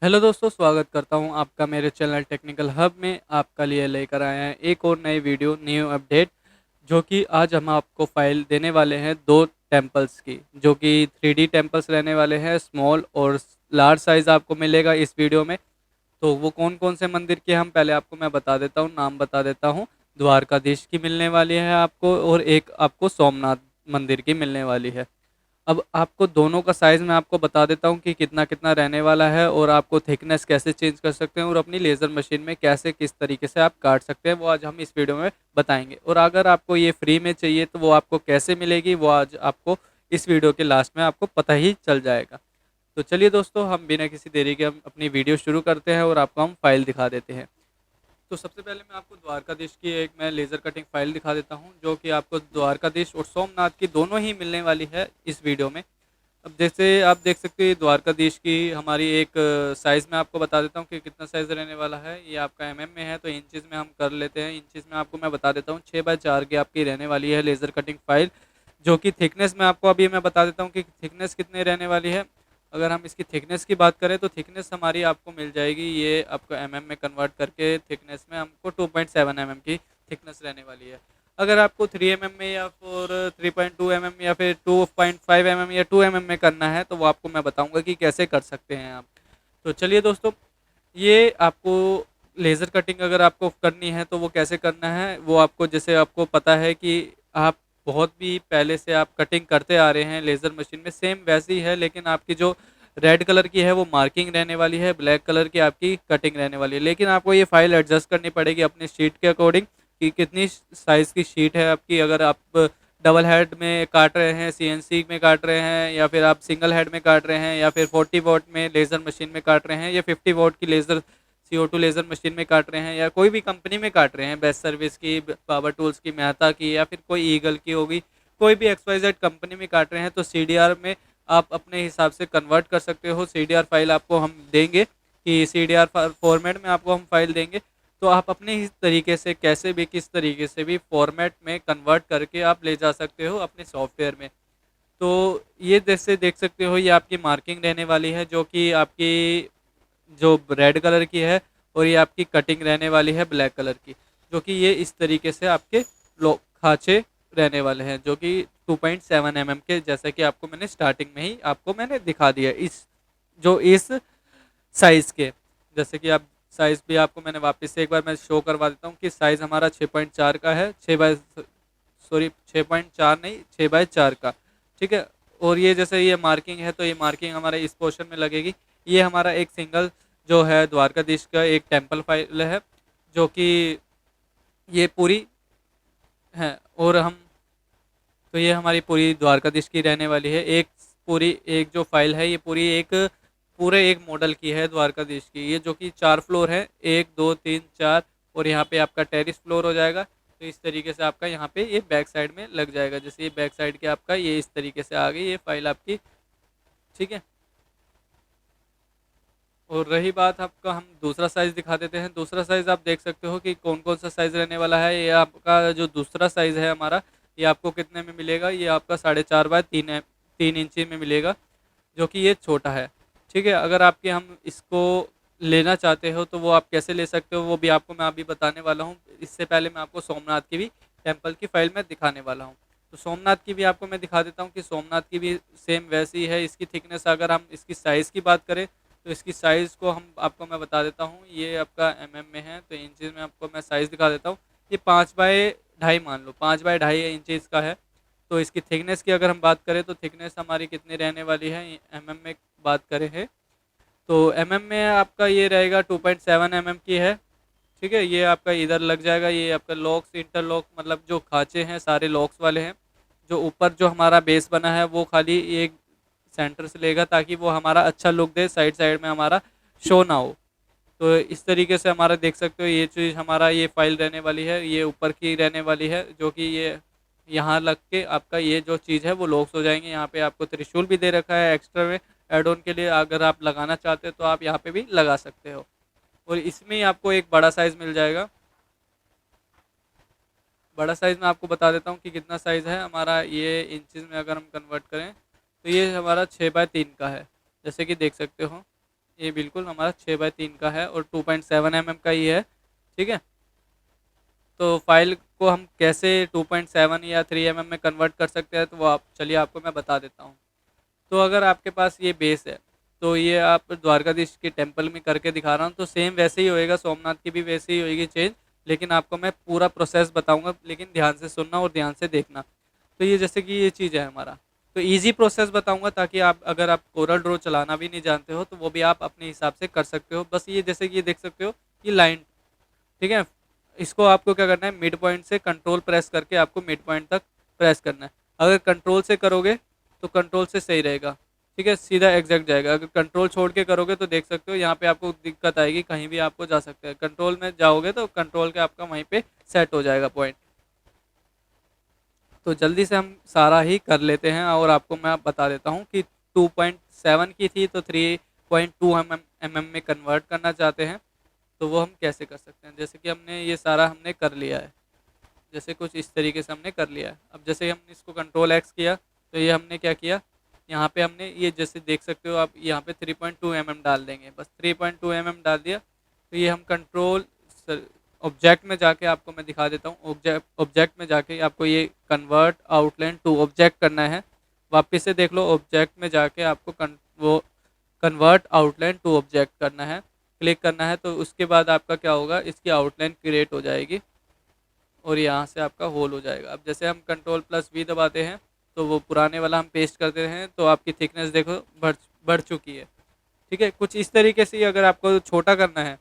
Hello दोस्तों, स्वागत करता हूं आपका मेरे चैनल टेक्निकल हब में। आपका लिए लेकर आए हैं एक और नई वीडियो, न्यू अपडेट। जो कि आज हम आपको फाइल देने वाले हैं दो टेम्पल्स की, जो कि 3D टेम्पल्स रहने वाले हैं। स्मॉल और लार्ज साइज़ आपको मिलेगा इस वीडियो में। तो वो कौन कौन से मंदिर के, हम पहले आपको मैं बता देता हूँ, नाम बता देता हूँ। द्वारकाधीश की मिलने वाली है आपको, और एक आपको सोमनाथ मंदिर की मिलने वाली है। अब आपको दोनों का साइज़ मैं आपको बता देता हूँ कि कितना कितना रहने वाला है, और आपको थिकनेस कैसे चेंज कर सकते हैं, और अपनी लेज़र मशीन में कैसे किस तरीके से आप काट सकते हैं, वो आज हम इस वीडियो में बताएंगे। और अगर आपको ये फ्री में चाहिए तो वो आपको कैसे मिलेगी, वो आज आपको इस वीडियो के लास्ट में आपको पता ही चल जाएगा। तो चलिए दोस्तों, हम बिना किसी देरी के हम अपनी वीडियो शुरू करते हैं और आपको हम फाइल दिखा देते हैं। तो सबसे पहले मैं आपको द्वारकाधीश की एक मैं लेज़र कटिंग फाइल दिखा देता हूँ, जो कि आपको द्वारकाधीश और सोमनाथ की दोनों ही मिलने वाली है इस वीडियो में। अब जैसे आप देख सकते हैं, द्वारकाधीश की हमारी एक साइज़ में आपको बता देता हूँ कि कितना साइज़ रहने वाला है। ये आपका में है, तो इंचज़ में हम कर लेते हैं। इंचज़ में आपको मैं बता देता हूँ, 6x4 की आपकी रहने वाली है लेज़र कटिंग फाइल। जो कि थिकनेस में आपको अभी मैं बता देता हूँ कि थिकनेस कितनी रहने वाली है। अगर हम इसकी थिकनेस की बात करें तो थिकनेस हमारी आपको मिल जाएगी, ये आपको में कन्वर्ट करके थिकनेस में हमको 2.7 की थिकनेस रहने वाली है। अगर आपको 3 में या फिर 3.2 या फिर 2.5 या 2 में करना है, तो वो आपको मैं बताऊंगा कि कैसे कर सकते हैं आप। तो चलिए दोस्तों, ये आपको लेज़र कटिंग अगर आपको करनी है तो वो कैसे करना है, वो आपको जैसे आपको पता है कि आप बहुत भी पहले से आप कटिंग करते आ रहे हैं लेज़र मशीन में, सेम वैसी है। लेकिन आपकी जो रेड कलर की है वो मार्किंग रहने वाली है, ब्लैक कलर की आपकी कटिंग रहने वाली है। लेकिन आपको ये फाइल एडजस्ट करनी पड़ेगी अपनी शीट के अकॉर्डिंग, कि कितनी साइज़ की शीट है आपकी। अगर आप डबल हेड में काट रहे हैं, सीएनसी में काट रहे हैं, या फिर आप सिंगल हेड में काट रहे हैं, या फिर 40 वॉट में लेज़र मशीन में काट रहे हैं, या 50 वॉट की लेज़र CO2 लेज़र मशीन में काट रहे हैं, या कोई भी कंपनी में काट रहे हैं, बेस्ट सर्विस की, पावर टूल्स की, मेहता की, या फिर कोई ईगल की होगी, कोई भी XYZ कंपनी में काट रहे हैं, तो CDR में आप अपने हिसाब से कन्वर्ट कर सकते हो। CDR फाइल आपको हम देंगे, कि CDR फॉर्मेट में आपको हम फाइल देंगे। तो आप अपने ही तरीके से कैसे भी किस तरीके से भी फॉर्मेट में कन्वर्ट करके आप ले जा सकते हो अपने सॉफ्टवेयर में। तो ये जैसे देख सकते हो, ये आपकी मार्किंग रहने वाली है, जो कि आपकी जो रेड कलर की है, और ये आपकी कटिंग रहने वाली है ब्लैक कलर की। जो कि ये इस तरीके से आपके खांचे रहने वाले हैं, जो कि 2.7 के, जैसा कि आपको मैंने स्टार्टिंग में ही आपको मैंने दिखा दिया इस जो इस साइज़ के। जैसे कि आप साइज़ भी आपको मैंने वापस से एक बार मैं शो करवा देता हूँ कि साइज़ हमारा 6.4 का है, 6.4 नहीं, 6x4 का। ठीक है। और ये जैसे ये मार्किंग है, तो ये मार्किंग हमारे इस पोर्शन में लगेगी। ये हमारा एक सिंगल जो है द्वारकाधीश का एक टेम्पल फाइल है, जो कि ये पूरी है। और हम तो ये हमारी पूरी द्वारकाधीश की रहने वाली है। एक पूरी एक जो फाइल है, ये पूरी एक पूरे एक मॉडल की है द्वारकाधीश की, ये जो कि 4 फ्लोर है, 1 2 3 4। और यहाँ पे आपका टेरिस फ्लोर हो जाएगा। तो इस तरीके से आपका यहाँ पे ये बैक साइड में लग जाएगा। जैसे ये बैक साइड के आपका ये इस तरीके से आ गई ये फाइल आपकी। ठीक है। और रही बात आपका, हम दूसरा साइज़ दिखा देते हैं। दूसरा साइज़ आप देख सकते हो कि कौन कौन सा साइज़ रहने वाला है। ये आपका जो दूसरा साइज़ है हमारा, ये आपको कितने में मिलेगा, ये आपका 4.5x3 इंची में मिलेगा, जो कि ये छोटा है। ठीक है। अगर आपके हम इसको लेना चाहते हो तो वो आप कैसे ले सकते हो, वो भी आपको मैं अभी बताने वाला हूँ। इससे पहले मैं आपको सोमनाथ की भी टेम्पल की फाइल में दिखाने वाला हूँ। तो सोमनाथ की भी आपको मैं दिखा देता हूँ कि सोमनाथ की भी सेम वैसी है। इसकी थिकनेस अगर हम इसकी साइज़ की बात करें, तो इसकी साइज़ को हम आपको मैं बता देता हूँ। ये आपका में है, तो इंचज़ में आपको मैं साइज़ दिखा देता हूँ। ये 5x2.5 मान लो, 5x2.5 इंचज़ का है। तो इसकी थिकनेस की अगर हम बात करें, तो थिकनेस हमारी कितनी रहने वाली है, में बात करें है, तो में आपका ये रहेगा 2.7 की है। ठीक है। ये आपका इधर लग जाएगा, ये आपका लॉक्स इंटरलॉक, मतलब जो खांचे हैं सारे लॉक्स वाले हैं। जो ऊपर जो हमारा बेस बना है वो खाली एक सेंटर से लेगा, ताकि वो हमारा अच्छा लुक दे, साइड साइड में हमारा शो ना हो। तो इस तरीके से हमारा देख सकते हो, ये चीज़ हमारा ये फाइल रहने वाली है, ये ऊपर की रहने वाली है, जो कि ये यहाँ लग के आपका ये जो चीज़ है वो लॉक्स हो जाएंगे। यहाँ पे आपको त्रिशूल भी दे रखा है एक्स्ट्रा में एड ऑन के लिए, अगर आप लगाना चाहते हो तो आप यहाँ पे भी लगा सकते हो। और इसमें ही आपको एक बड़ा साइज़ मिल जाएगा। बड़ा साइज़ मैं आपको बता देता हूँ कि कितना साइज़ है हमारा, ये इंचज़ में अगर हम कन्वर्ट करें, तो ये हमारा 6x3 का है, जैसे कि देख सकते हो। ये बिल्कुल हमारा 6x3 का है और 2.7 mm का ही है। ठीक है, तो फाइल को हम कैसे 2.7 या 3 mm में कन्वर्ट कर सकते हैं, तो वो आप चलिए आपको मैं बता देता हूँ। तो अगर आपके पास ये बेस है, तो ये आप द्वारकाधीश के टेम्पल में करके दिखा रहा हूँ, तो सेम वैसे ही होएगा, सोमनाथ की भी वैसे ही होएगी चेंज। लेकिन आपको मैं पूरा प्रोसेस बताऊंगा, लेकिन ध्यान से सुनना और ध्यान से देखना। तो ये जैसे कि ये चीज़ है हमारा, तो इजी प्रोसेस बताऊंगा, ताकि आप अगर आप कोरल ड्रॉ चलाना भी नहीं जानते हो तो वो भी आप अपने हिसाब से कर सकते हो। बस ये जैसे कि ये देख सकते हो, ये लाइन, ठीक है, इसको आपको क्या करना है, मिड पॉइंट से कंट्रोल प्रेस करके आपको मिड पॉइंट तक प्रेस करना है। अगर कंट्रोल से करोगे तो कंट्रोल से सही रहेगा, ठीक है, सीधा एग्जैक्ट जाएगा। अगर कंट्रोल छोड़ के करोगे तो देख सकते हो यहाँ पे आपको दिक्कत आएगी, कहीं भी आपको जा सकता है। कंट्रोल में जाओगे तो कंट्रोल के आपका वहीं पे सेट हो जाएगा पॉइंट। तो जल्दी से हम सारा ही कर लेते हैं और आपको मैं बता देता हूँ कि 2.7 की थी तो 3.2 mm में कन्वर्ट करना चाहते हैं, तो वो हम कैसे कर सकते हैं। जैसे कि हमने ये सारा हमने कर लिया है, जैसे कुछ इस तरीके से हमने कर लिया है। अब जैसे हमने इसको कंट्रोल एक्स किया, तो ये हमने क्या किया, यहाँ पे हमने ये जैसे देख सकते हो आप, यहाँ पे 3.2 mm डाल देंगे, बस 3.2 mm डाल दिया। तो ये हम कंट्रोल ऑब्जेक्ट में जाके आपको मैं दिखा देता हूँ। ऑब्जेक्ट में जाके आपको ये कन्वर्ट आउटलाइन टू ऑब्जेक्ट करना है। वापस से देख लो, ऑब्जेक्ट में जाके आपको वो कन्वर्ट आउटलाइन टू ऑब्जेक्ट करना है, क्लिक करना है। तो उसके बाद आपका क्या होगा, इसकी आउटलाइन क्रिएट हो जाएगी और यहाँ से आपका होल हो जाएगा। अब जैसे हम कंट्रोल+V दबाते हैं तो वो पुराने वाला हम पेस्ट करते हैं, तो आपकी थिकनेस देखो बढ़ चुकी है। ठीक है, कुछ इस तरीके से ही अगर आपको छोटा करना है,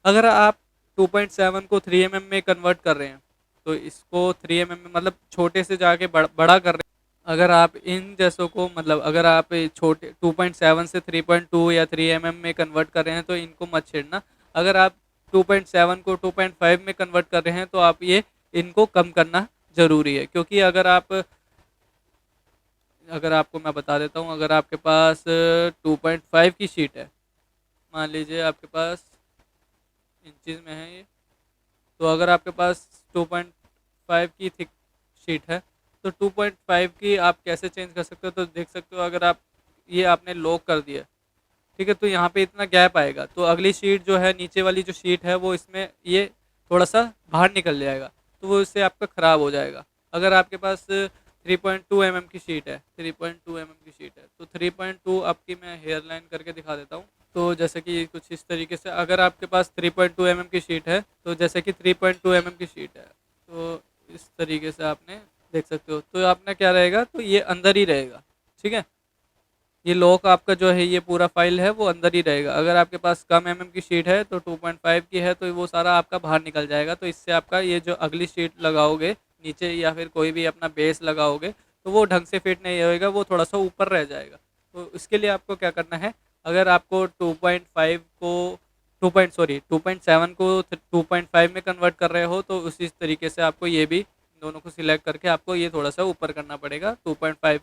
अगर आप 2.7 को 3 mm में कन्वर्ट कर रहे हैं, तो इसको 3 mm में मतलब छोटे से जाके बड़ा कर रहे हैं। अगर आप इन जैसों को मतलब अगर आप छोटे 2.7 से 3.2 या 3 mm में कन्वर्ट कर रहे हैं तो इनको मत छेड़ना। अगर आप 2.7 को 2.5 में कन्वर्ट कर रहे हैं तो आप ये इनको कम करना ज़रूरी है। क्योंकि अगर आपको मैं बता देता हूँ, अगर आपके पास 2.5 की शीट है, मान लीजिए आपके पास इंचज़ में है ये, तो अगर आपके पास 2.5 की थिक शीट है तो 2.5 की आप कैसे चेंज कर सकते हो, तो देख सकते हो अगर आप ये आपने लॉक कर दिया, ठीक है, तो यहाँ पे इतना गैप आएगा, तो अगली शीट जो है, नीचे वाली जो शीट है वो इसमें ये थोड़ा सा बाहर निकल जाएगा, तो वो इससे आपका ख़राब हो जाएगा। अगर आपके पास 3.2 mm की शीट है, 3.2 mm की शीट है, तो 3.2 आपकी मैं हेयर लाइन करके दिखा देता हूँ। तो जैसे कि कुछ इस तरीके से अगर आपके पास 3.2 mm की शीट है, तो जैसे कि 3.2 mm की शीट है, तो इस तरीके से आपने देख सकते हो, तो आपने क्या रहेगा, तो ये अंदर ही रहेगा। ठीक है, ये लॉक आपका जो है, ये पूरा फाइल है वो अंदर ही रहेगा। अगर आपके पास कम की शीट है तो 2.5 की है, तो वो सारा आपका बाहर निकल जाएगा। तो इससे आपका ये जो अगली शीट लगाओगे नीचे या फिर कोई भी अपना बेस लगाओगे, तो वो ढंग से फिट नहीं होएगा, वो थोड़ा सा ऊपर रह जाएगा। तो इसके लिए आपको क्या करना है, अगर आपको 2.7 को 2.5 में कन्वर्ट कर रहे हो, तो उसी तरीके से आपको ये भी दोनों को सिलेक्ट करके आपको ये थोड़ा सा ऊपर करना पड़ेगा। 2.5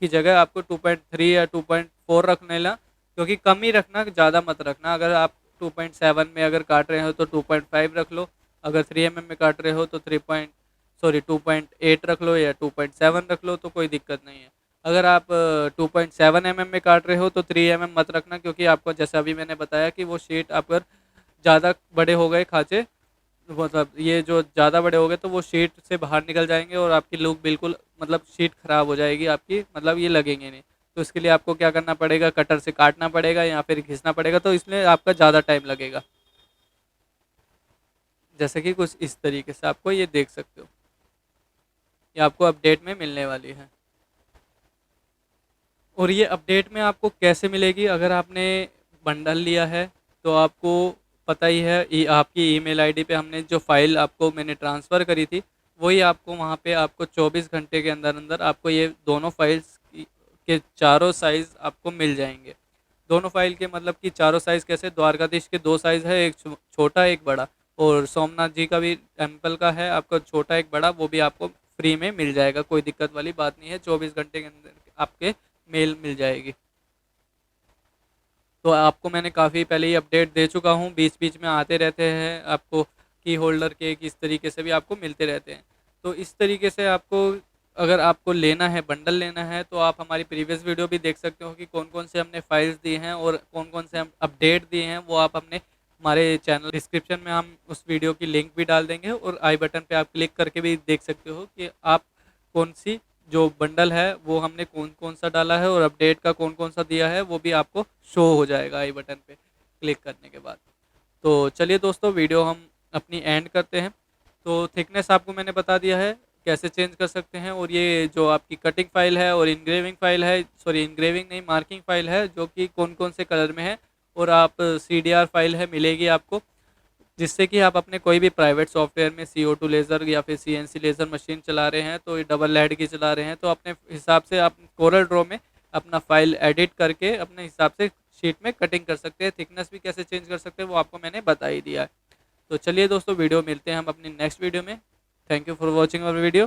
की जगह आपको 2.3 या 2.4 रख लेना, क्योंकि कम ही रखना, ज़्यादा मत रखना। अगर आप 2.7 में अगर काट रहे हो तो 2.5 रख लो, अगर 3 mm में काट रहे हो तो 2.8 रख लो या 2.7 रख लो, तो कोई दिक्कत नहीं है। अगर आप 2.7 mm में काट रहे हो तो 3 mm मत रखना, क्योंकि आपको जैसा अभी मैंने बताया कि वो शीट आप अगर ज़्यादा बड़े हो गए खाँचे, मतलब ये जो ज़्यादा बड़े हो गए तो वो शीट से बाहर निकल जाएंगे और आपकी लुक बिल्कुल मतलब शीट ख़राब हो जाएगी आपकी, मतलब ये लगेंगे नहीं। तो इसके लिए आपको क्या करना पड़ेगा, कटर से काटना पड़ेगा या फिर घिसना पड़ेगा, तो इसमें आपका ज़्यादा टाइम लगेगा। जैसे कि कुछ इस तरीके से आपको ये देख सकते हो, ये आपको अपडेट में मिलने वाली है। और ये अपडेट में आपको कैसे मिलेगी, अगर आपने बंडल लिया है तो आपको पता ही है, आपकी ईमेल आईडी पे हमने जो फाइल आपको मैंने ट्रांसफ़र करी थी, वही आपको वहाँ पे आपको 24 घंटे के अंदर अंदर आपको ये दोनों फाइल्स के चारों साइज़ आपको मिल जाएंगे। दोनों फाइल के मतलब कि चारों साइज़ कैसे, द्वारकाधीश के दो साइज़ है, एक छोटा एक बड़ा, और सोमनाथ जी का भी टेम्पल का है आपका छोटा एक बड़ा, वो भी आपको फ्री में मिल जाएगा, कोई दिक्कत वाली बात नहीं है। 24 घंटे के अंदर आपके मेल मिल जाएगी। तो आपको मैंने काफ़ी पहले ही अपडेट दे चुका हूँ, बीच बीच में आते रहते हैं आपको की होल्डर के किस तरीके से भी आपको मिलते रहते हैं। तो इस तरीके से आपको अगर आपको लेना है, बंडल लेना है, तो आप हमारी प्रीवियस वीडियो भी देख सकते हो कि कौन कौन से हमने फाइल्स दी हैं और कौन कौन से हम अपडेट दिए हैं। वो आप हमने हमारे चैनल डिस्क्रिप्शन में हम उस वीडियो की लिंक भी डाल देंगे, और आई बटन पे आप क्लिक करके भी देख सकते हो कि आप कौन सी जो बंडल है वो हमने कौन कौन सा डाला है और अपडेट का कौन कौन सा दिया है, वो भी आपको शो हो जाएगा आई बटन पे क्लिक करने के बाद। तो चलिए दोस्तों, वीडियो हम अपनी एंड करते हैं। तो थिकनेस आपको मैंने बता दिया है कैसे चेंज कर सकते हैं, और ये जो आपकी कटिंग फाइल है और इनग्रेविंग फाइल है, सॉरी इनग्रेविंग नहीं, मार्किंग फाइल है, जो कि कौन कौन से कलर में है, और आप CDR फाइल है मिलेगी आपको, जिससे कि आप अपने कोई भी प्राइवेट सॉफ्टवेयर में CO2 लेज़र या फिर CNC लेज़र मशीन चला रहे हैं, तो ये डबल लेड की चला रहे हैं, तो अपने हिसाब से आप कोरल ड्रॉ में अपना फाइल एडिट करके अपने हिसाब से शीट में कटिंग कर सकते हैं। थिकनेस भी कैसे चेंज कर सकते हैं वो आपको मैंने बता ही दिया है। तो चलिए दोस्तों, वीडियो मिलते हैं हम अपनी नेक्स्ट वीडियो में। Thank you for watching our video.